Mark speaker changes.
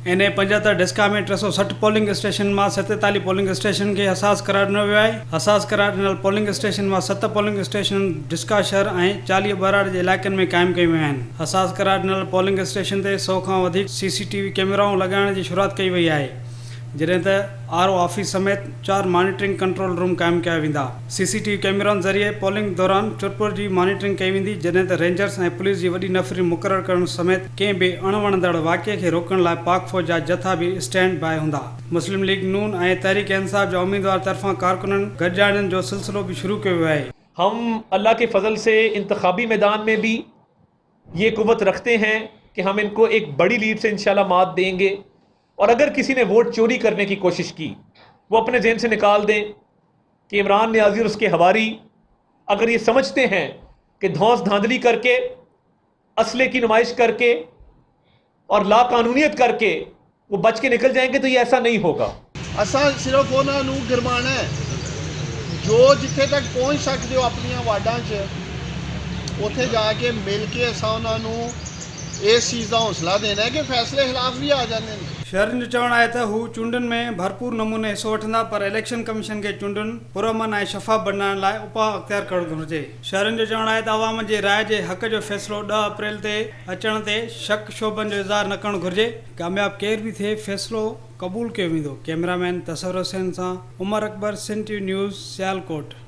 Speaker 1: इन 75 डिस्का में 360 polling station में 47 पोलिंग स्टेशन के हसास करार ॾिनो वियो आहे। हसास करार ॾिनल पोलिंग स्टेशन में 7 पोलिंग स्टेशन डिस्का शहर ऐं 40 बराड़ जे इलाइक़नि में क़ाइमु कई वियूं आहिनि। हसास करार ॾिनल पोलिंग स्टेशन ते 100 खां वधीक CCTV कैमराऊं लॻाइण जी शुरूआत कई वई आहे, जॾहिं त RO ऑफिस समेत 4 मॉनिटरिंग कंट्रोल रूम क़ाइमु कया वेंदा। CCTV कैमराउनि ज़रिए पोलिंग दौरान चुरपुर जी मॉनिटरिंग कई वेंदी, जॾहिं त रेंजर्स ऐं पुलिस जी वॾी नफ़री मुक़ररु करण समेत कंहिं बि अणवणंदड़ वाक़िए खे रोकण लाइ पाक फ़ौज जा जथा भी स्टैंड बाय हूंदा। मुस्लिम लीग नून ऐं तहरीक इंसाफ जा उम्मीदवार तरफ़ां कारकुननि गॾिजाणनि जो सिलसिलो भी शुरू कयो वियो आहे।
Speaker 2: हम अल्लाह के फजल से इंतखाबी मैदान में भी ये कुव्वत रखते हैं कि हम इनको एक बड़ी लीड से इंशाल्लाह मात देंगे। और अगर किसी ने वोट चोरी करने की कोशिश की, वो अपने जहन से निकाल दें कि इमरान नियाज़ी और उसके हवारी अगर ये समझते हैं कि धौंस धांधली करके, असले की नुमाइश करके और लाकानूनियत करके वो बच के निकल जाएंगे, तो ये ऐसा नहीं होगा।
Speaker 3: असा सिर्फ उन्होंने गिरवाना है जो जिथे तक पहुँच सकते हो अपन वार्डा च, उत्थे जाके मिल के असा उन्होंने इस चीज़ का हौसला देना है कि फैसले खिलाफ भी आ जाते हैं।
Speaker 1: शहरनि जो चवणु आहे त हू चूंडनि में भरपूर नमूने हिसो वठंदा, पर इलेक्शन कमीशन खे चूंडनि पुरअमन ऐं शफ़ाफ़ बणाइण लाइ उपाउ अख़्तियार करणु घुरिजे। शहरनि जो चवणु आहे त अवाम जे राय जे हक़ जो फ़ैसिलो 10 अप्रैल ते अचण ते शक शोबनि जो इज़हार न करणु घुरिजे। कामयाब केर बि थिए, फ़ैसिलो क़बूल कयो वेंदो। कैमरामैन तसव्वुर हुसैन सां उमर अकबर, सिंध TV न्यूज़, सियालकोट।